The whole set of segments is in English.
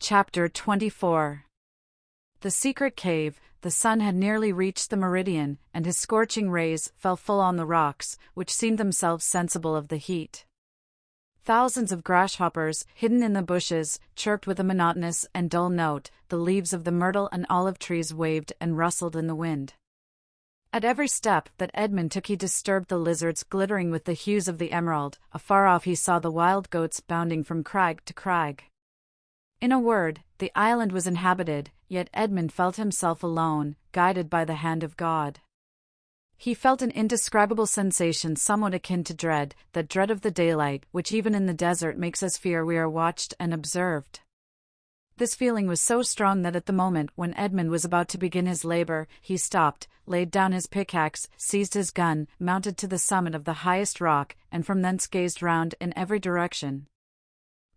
Chapter 24. The secret cave. The sun had nearly reached the meridian, and his scorching rays fell full on the rocks, which seemed themselves sensible of the heat. Thousands of grasshoppers, hidden in the bushes, chirped with a monotonous and dull note. The leaves of the myrtle and olive trees waved and rustled in the wind. At every step that Edmund took he disturbed the lizards glittering with the hues of the emerald. Afar off he saw the wild goats bounding from crag to crag. In a word, the island was inhabited, yet Edmund felt himself alone, guided by the hand of God. He felt an indescribable sensation somewhat akin to dread, that dread of the daylight, which even in the desert makes us fear we are watched and observed. This feeling was so strong that at the moment when Edmund was about to begin his labor, he stopped, laid down his pickaxe, seized his gun, mounted to the summit of the highest rock, and from thence gazed round in every direction.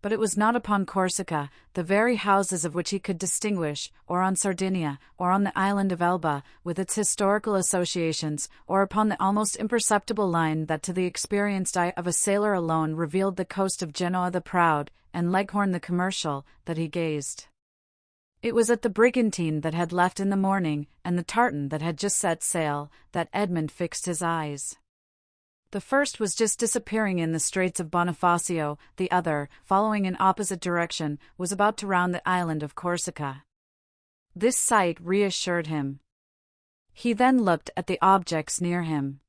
But it was not upon Corsica, the very houses of which he could distinguish, or on Sardinia, or on the island of Elba, with its historical associations, or upon the almost imperceptible line that to the experienced eye of a sailor alone revealed the coast of Genoa the proud, and Leghorn the commercial, that he gazed. It was at the brigantine that had left in the morning, and the tartan that had just set sail, that Edmund fixed his eyes. The first was just disappearing in the Straits of Bonifacio, the other, following in opposite direction, was about to round the island of Corsica. This sight reassured him. He then looked at the objects near him.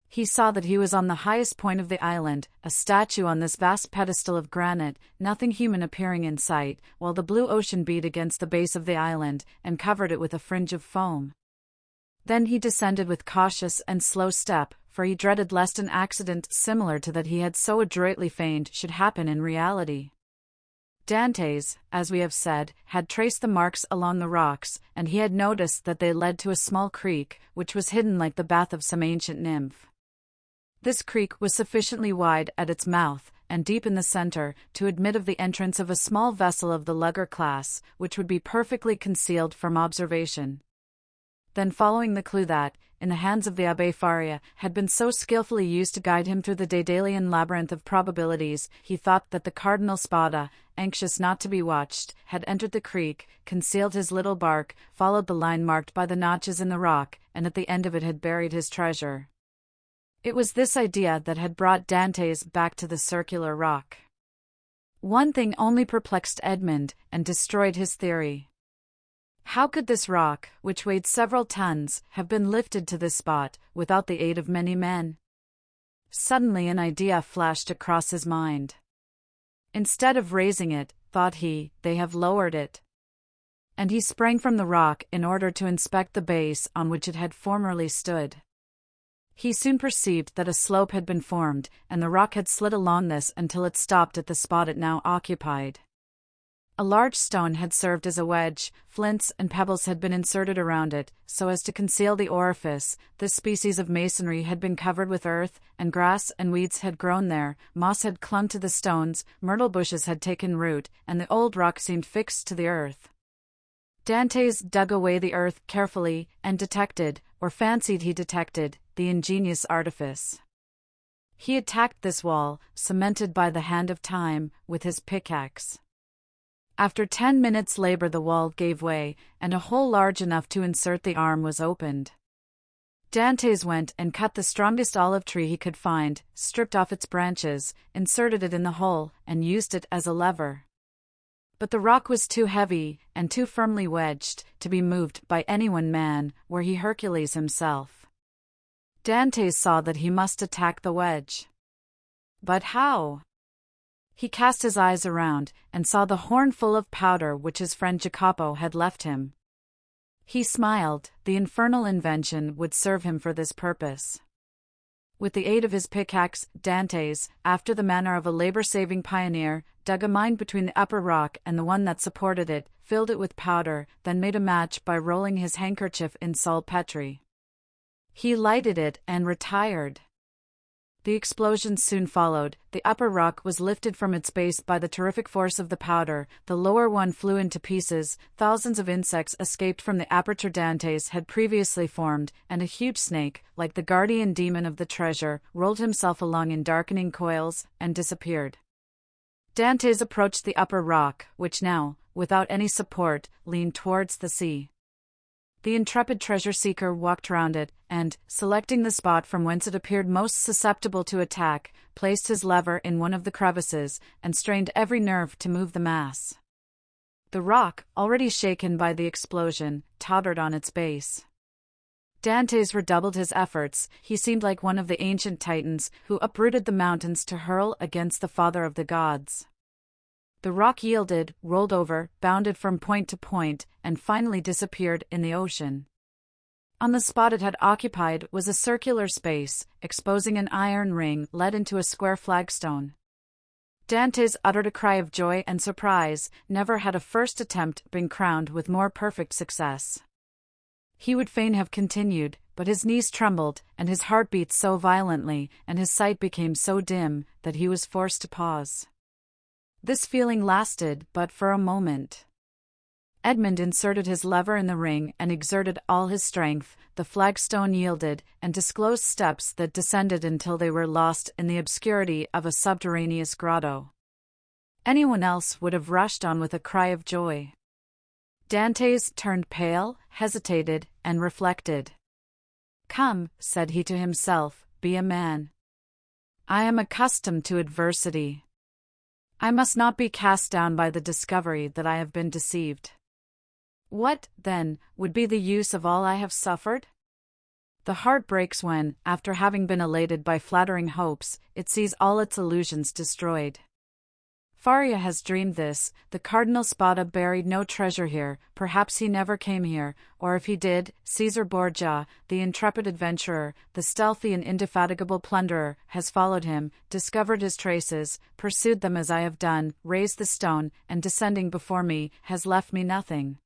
He saw that he was on the highest point of the island, a statue on this vast pedestal of granite, nothing human appearing in sight, while the blue ocean beat against the base of the island, and covered it with a fringe of foam. Then he descended with cautious and slow step, for he dreaded lest an accident similar to that he had so adroitly feigned should happen in reality. Dantes, as we have said, had traced the marks along the rocks, and he had noticed that they led to a small creek, which was hidden like the bath of some ancient nymph. This creek was sufficiently wide at its mouth, and deep in the center, to admit of the entrance of a small vessel of the lugger class, which would be perfectly concealed from observation. Then following the clue that, in the hands of the Abbé Faria, had been so skillfully used to guide him through the Daedalian labyrinth of probabilities, he thought that the Cardinal Spada, anxious not to be watched, had entered the creek, concealed his little bark, followed the line marked by the notches in the rock, and at the end of it had buried his treasure. It was this idea that had brought Dantes back to the circular rock. One thing only perplexed Edmund, and destroyed his theory. How could this rock, which weighed several tons, have been lifted to this spot, without the aid of many men? Suddenly an idea flashed across his mind. Instead of raising it, thought he, they have lowered it. And he sprang from the rock in order to inspect the base on which it had formerly stood. He soon perceived that a slope had been formed, and the rock had slid along this until it stopped at the spot it now occupied. A large stone had served as a wedge, flints and pebbles had been inserted around it, so as to conceal the orifice. This species of masonry had been covered with earth, and grass and weeds had grown there, moss had clung to the stones, myrtle bushes had taken root, and the old rock seemed fixed to the earth. Dantes dug away the earth carefully, and detected, or fancied he detected, the ingenious artifice. He attacked this wall, cemented by the hand of time, with his pickaxe. After 10 minutes' labor the wall gave way, and a hole large enough to insert the arm was opened. Dantes went and cut the strongest olive tree he could find, stripped off its branches, inserted it in the hole, and used it as a lever. But the rock was too heavy, and too firmly wedged, to be moved by any one man, were he Hercules himself. Dantes saw that he must attack the wedge. But how? He cast his eyes around, and saw the horn full of powder which his friend Jacopo had left him. He smiled, the infernal invention would serve him for this purpose. With the aid of his pickaxe, Dantes, after the manner of a labor-saving pioneer, dug a mine between the upper rock and the one that supported it, filled it with powder, then made a match by rolling his handkerchief in saltpetre. He lighted it and retired. The explosion soon followed. The upper rock was lifted from its base by the terrific force of the powder, the lower one flew into pieces, thousands of insects escaped from the aperture Dantes had previously formed, and a huge snake, like the guardian demon of the treasure, rolled himself along in darkening coils, and disappeared. Dantes approached the upper rock, which now, without any support, leaned towards the sea. The intrepid treasure-seeker walked round it, and, selecting the spot from whence it appeared most susceptible to attack, placed his lever in one of the crevices, and strained every nerve to move the mass. The rock, already shaken by the explosion, tottered on its base. Dantes redoubled his efforts. He seemed like one of the ancient titans who uprooted the mountains to hurl against the father of the gods. The rock yielded, rolled over, bounded from point to point, and finally disappeared in the ocean. On the spot it had occupied was a circular space, exposing an iron ring let into a square flagstone. Dantes uttered a cry of joy and surprise. Never had a first attempt been crowned with more perfect success. He would fain have continued, but his knees trembled, and his heart beat so violently, and his sight became so dim, that he was forced to pause. This feeling lasted but for a moment. Edmund inserted his lever in the ring and exerted all his strength. The flagstone yielded, and disclosed steps that descended until they were lost in the obscurity of a subterraneous grotto. Anyone else would have rushed on with a cry of joy. Dantes turned pale, hesitated, and reflected. "Come," said he to himself, "be a man. I am accustomed to adversity. I must not be cast down by the discovery that I have been deceived. What, then, would be the use of all I have suffered? The heart breaks when, after having been elated by flattering hopes, it sees all its illusions destroyed. Faria has dreamed this. The Cardinal Spada buried no treasure here. Perhaps he never came here, or if he did, Caesar Borgia, the intrepid adventurer, the stealthy and indefatigable plunderer, has followed him, discovered his traces, pursued them as I have done, raised the stone, and descending before me, has left me nothing."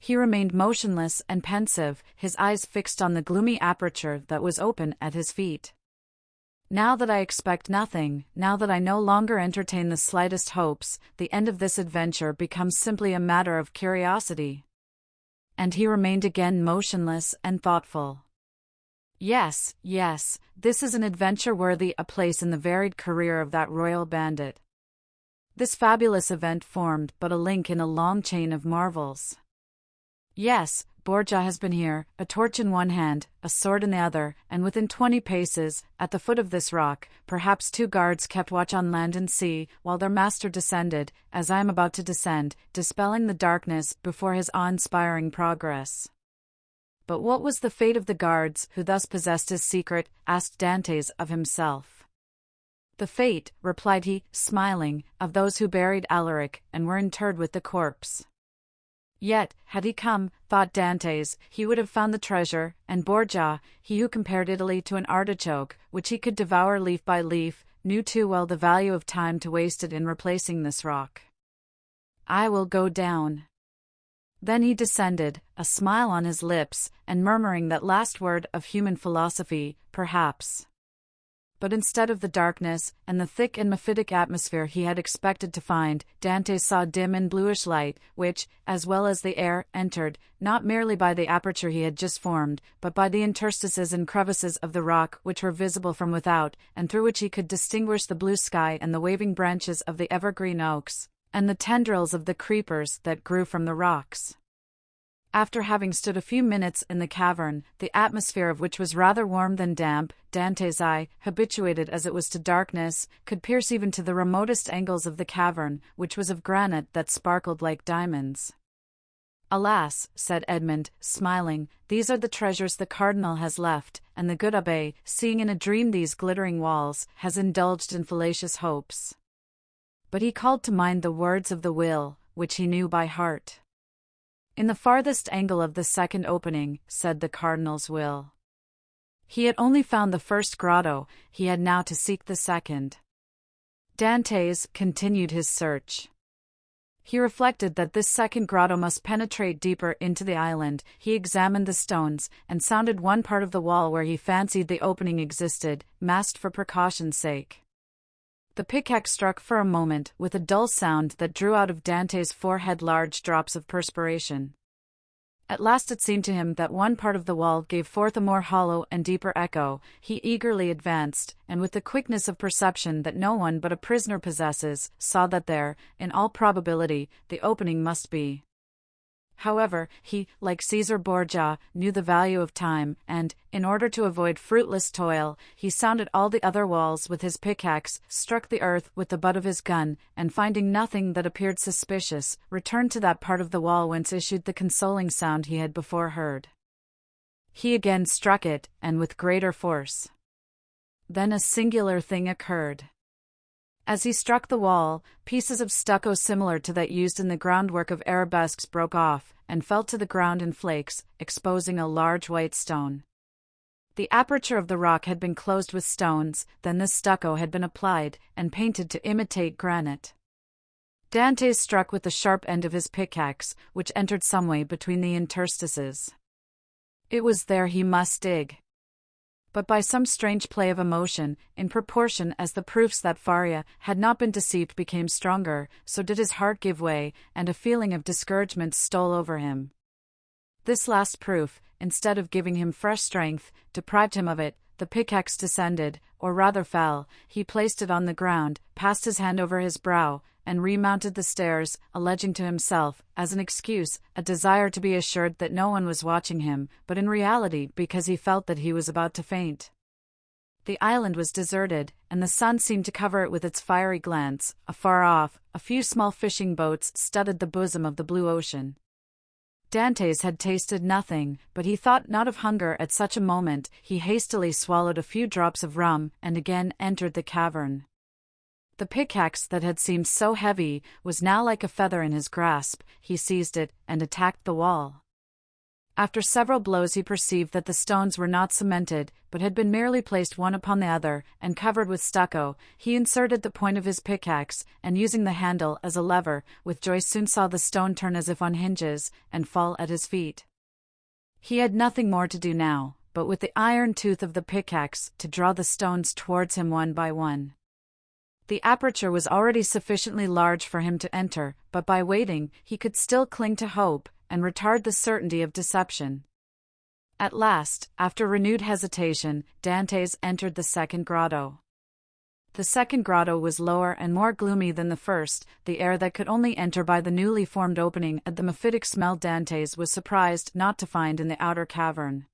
He remained motionless and pensive, his eyes fixed on the gloomy aperture that was open at his feet. "Now that I expect nothing, now that I no longer entertain the slightest hopes, the end of this adventure becomes simply a matter of curiosity." And he remained again motionless and thoughtful. Yes, this is an adventure worthy a place in the varied career of that royal bandit. This fabulous event formed but a link in a long chain of marvels. Yes, Borgia has been here, a torch in one hand, a sword in the other, and within 20 paces, at the foot of this rock, perhaps 2 guards kept watch on land and sea, while their master descended, as I am about to descend, dispelling the darkness before his awe-inspiring progress. But what was the fate of the guards who thus possessed his secret? Asked Dantes of himself. "The fate," replied he, smiling, "of those who buried Alaric, and were interred with the corpse." Yet, had he come, thought Dantes, he would have found the treasure, and Borgia, he who compared Italy to an artichoke, which he could devour leaf by leaf, knew too well the value of time to waste it in replacing this rock. "I will go down." Then he descended, a smile on his lips, and murmuring that last word of human philosophy, "perhaps." But instead of the darkness, and the thick and mephitic atmosphere he had expected to find, Dantes saw dim and bluish light, which, as well as the air, entered, not merely by the aperture he had just formed, but by the interstices and crevices of the rock which were visible from without, and through which he could distinguish the blue sky and the waving branches of the evergreen oaks, and the tendrils of the creepers that grew from the rocks. After having stood a few minutes in the cavern, the atmosphere of which was rather warm than damp, Dantes' eye, habituated as it was to darkness, could pierce even to the remotest angles of the cavern, which was of granite that sparkled like diamonds. "Alas," said Edmund, smiling, "these are the treasures the cardinal has left, and the good abbé, seeing in a dream these glittering walls, has indulged in fallacious hopes." But he called to mind the words of the will, which he knew by heart. "In the farthest angle of the second opening," said the cardinal's will. He had only found the first grotto, he had now to seek the second. Dantes continued his search. He reflected that this second grotto must penetrate deeper into the island. He examined the stones, and sounded one part of the wall where he fancied the opening existed, masked for precaution's sake. The pickaxe struck for a moment, with a dull sound that drew out of Dantes' forehead large drops of perspiration. At last it seemed to him that one part of the wall gave forth a more hollow and deeper echo. He eagerly advanced, and with the quickness of perception that no one but a prisoner possesses, saw that there, in all probability, the opening must be. However, he, like Caesar Borgia, knew the value of time, and, in order to avoid fruitless toil, he sounded all the other walls with his pickaxe, struck the earth with the butt of his gun, and finding nothing that appeared suspicious, returned to that part of the wall whence issued the consoling sound he had before heard. He again struck it, and with greater force. Then a singular thing occurred. As he struck the wall, pieces of stucco similar to that used in the groundwork of arabesques broke off, and fell to the ground in flakes, exposing a large white stone. The aperture of the rock had been closed with stones, then this stucco had been applied, and painted to imitate granite. Dantès struck with the sharp end of his pickaxe, which entered some way between the interstices. It was there he must dig. But by some strange play of emotion, in proportion as the proofs that Faria had not been deceived became stronger, so did his heart give way, and a feeling of discouragement stole over him. This last proof, instead of giving him fresh strength, deprived him of it. The pickaxe descended, or rather fell. He placed it on the ground, passed his hand over his brow, and remounted the stairs, alleging to himself, as an excuse, a desire to be assured that no one was watching him, but in reality because he felt that he was about to faint. The island was deserted, and the sun seemed to cover it with its fiery glance. Afar off, a few small fishing boats studded the bosom of the blue ocean. Dantès had tasted nothing, but he thought not of hunger at such a moment. He hastily swallowed a few drops of rum, and again entered the cavern. The pickaxe that had seemed so heavy was now like a feather in his grasp. He seized it, and attacked the wall. After several blows he perceived that the stones were not cemented, but had been merely placed one upon the other, and covered with stucco. He inserted the point of his pickaxe, and using the handle as a lever, with joy soon saw the stone turn as if on hinges, and fall at his feet. He had nothing more to do now, but with the iron tooth of the pickaxe, to draw the stones towards him one by one. The aperture was already sufficiently large for him to enter, but by waiting, he could still cling to hope, and retard the certainty of deception. At last, after renewed hesitation, Dantès entered the second grotto. The second grotto was lower and more gloomy than the first. The air that could only enter by the newly formed opening at the mephitic smell Dantès was surprised not to find in the outer cavern.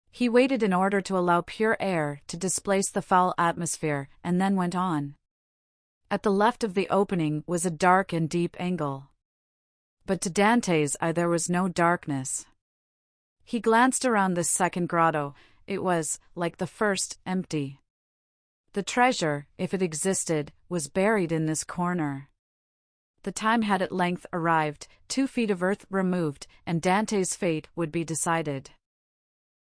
He waited in order to allow pure air to displace the foul atmosphere, and then went on. At the left of the opening was a dark and deep angle. But to Dantès' eye there was no darkness. He glanced around this second grotto. It was, like the first, empty. The treasure, if it existed, was buried in this corner. The time had at length arrived, 2 feet of earth removed, and Dantès' fate would be decided.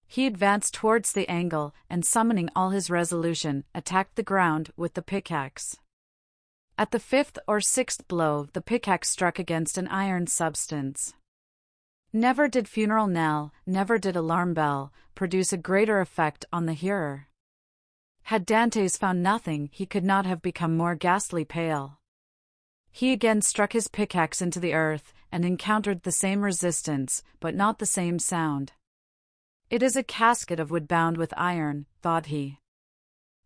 He advanced towards the angle, and summoning all his resolution, attacked the ground with the pickaxe. At the 5th or 6th blow the pickaxe struck against an iron substance. Never did funeral knell, never did alarm bell, produce a greater effect on the hearer. Had Dantès found nothing, he could not have become more ghastly pale. He again struck his pickaxe into the earth, and encountered the same resistance, but not the same sound. "It is a casket of wood bound with iron," thought he.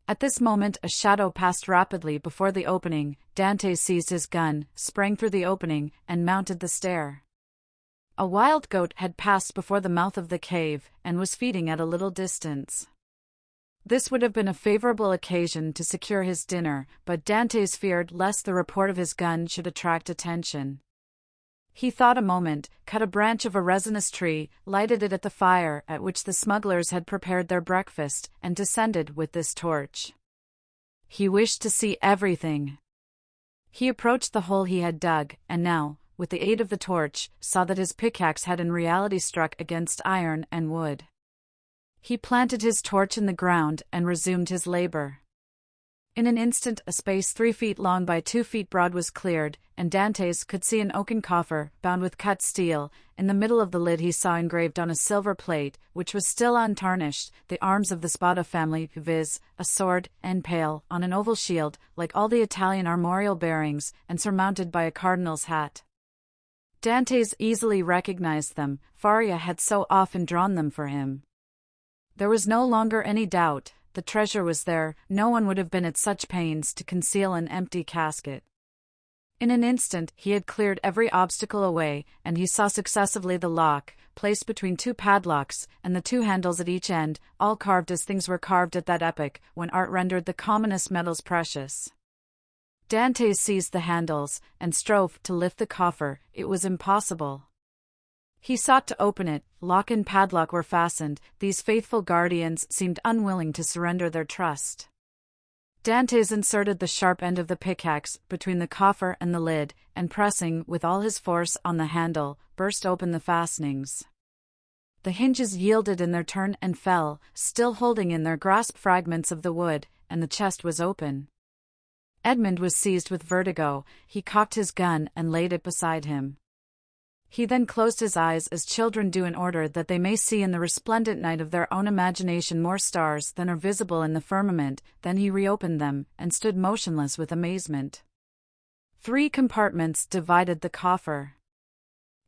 At this moment a shadow passed rapidly before the opening. Dantès seized his gun, sprang through the opening, and mounted the stair. A wild goat had passed before the mouth of the cave, and was feeding at a little distance. This would have been a favorable occasion to secure his dinner, but Dantès feared lest the report of his gun should attract attention. He thought a moment, cut a branch of a resinous tree, lighted it at the fire at which the smugglers had prepared their breakfast, and descended with this torch. He wished to see everything. He approached the hole he had dug, and now, with the aid of the torch, saw that his pickaxe had in reality struck against iron and wood. He planted his torch in the ground and resumed his labor. In an instant a space 3 feet long by 2 feet broad was cleared, and Dantès could see an oaken coffer, bound with cut steel. In the middle of the lid he saw engraved on a silver plate, which was still untarnished, the arms of the Spada family, viz., a sword and pale, on an oval shield, like all the Italian armorial bearings, and surmounted by a cardinal's hat. Dantes easily recognized them, Faria had so often drawn them for him. There was no longer any doubt, the treasure was there, no one would have been at such pains to conceal an empty casket. In an instant he had cleared every obstacle away, and he saw successively the lock, placed between two padlocks, and the two handles at each end, all carved as things were carved at that epoch, when art rendered the commonest metals precious. Dantes seized the handles, and strove to lift the coffer. It was impossible. He sought to open it, lock and padlock were fastened, these faithful guardians seemed unwilling to surrender their trust. Dantes inserted the sharp end of the pickaxe between the coffer and the lid, and pressing with all his force on the handle, burst open the fastenings. The hinges yielded in their turn and fell, still holding in their grasp fragments of the wood, and the chest was open. Edmund was seized with vertigo, he cocked his gun and laid it beside him. He then closed his eyes as children do in order that they may see in the resplendent night of their own imagination more stars than are visible in the firmament. Then he reopened them, and stood motionless with amazement. 3 compartments divided the coffer.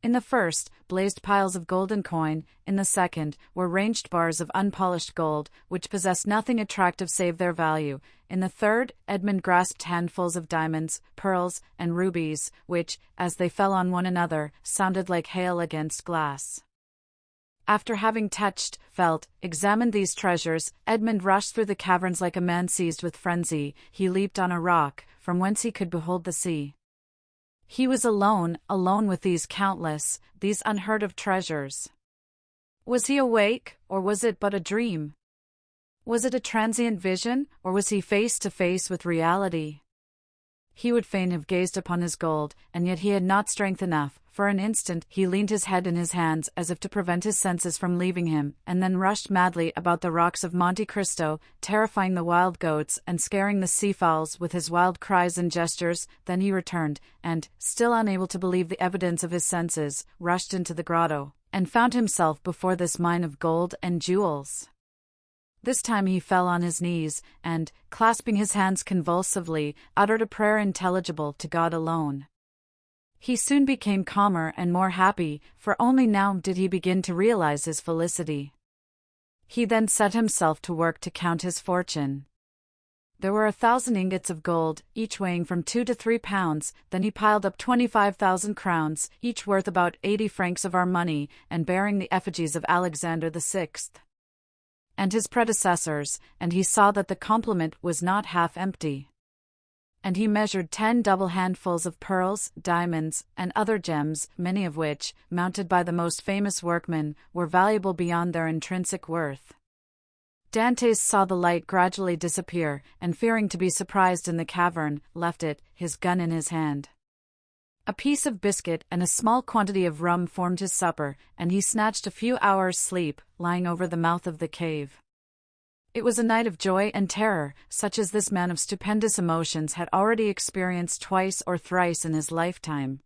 In the first, blazed piles of golden coin, in the second, were ranged bars of unpolished gold, which possessed nothing attractive save their value. In the third, Edmund grasped handfuls of diamonds, pearls, and rubies, which, as they fell on one another, sounded like hail against glass. After having touched, felt, examined these treasures, Edmund rushed through the caverns like a man seized with frenzy. He leaped on a rock, from whence he could behold the sea. He was alone with these countless, these unheard-of treasures. Was he awake, or was it but a dream? Was it a transient vision, or was he face to face with reality? He would fain have gazed upon his gold, and yet he had not strength enough. For an instant he leaned his head in his hands as if to prevent his senses from leaving him, and then rushed madly about the rocks of Monte Cristo, terrifying the wild goats and scaring the seafowls with his wild cries and gestures. Then he returned, and, still unable to believe the evidence of his senses, rushed into the grotto, and found himself before this mine of gold and jewels. This time he fell on his knees, and, clasping his hands convulsively, uttered a prayer intelligible to God alone. He soon became calmer and more happy, for only now did he begin to realize his felicity. He then set himself to work to count his fortune. There were 1,000 ingots of gold, each weighing from 2 to 3 pounds. Then he piled up 25,000 crowns, each worth about 80 francs of our money, and bearing the effigies of Alexander VI. And his predecessors, and he saw that the complement was not half empty. And he measured 10 double handfuls of pearls, diamonds, and other gems, many of which, mounted by the most famous workmen, were valuable beyond their intrinsic worth. Dantes saw the light gradually disappear, and fearing to be surprised in the cavern, left it, his gun in his hand. A piece of biscuit and a small quantity of rum formed his supper, and he snatched a few hours' sleep, lying over the mouth of the cave. It was a night of joy and terror, such as this man of stupendous emotions had already experienced twice or thrice in his lifetime.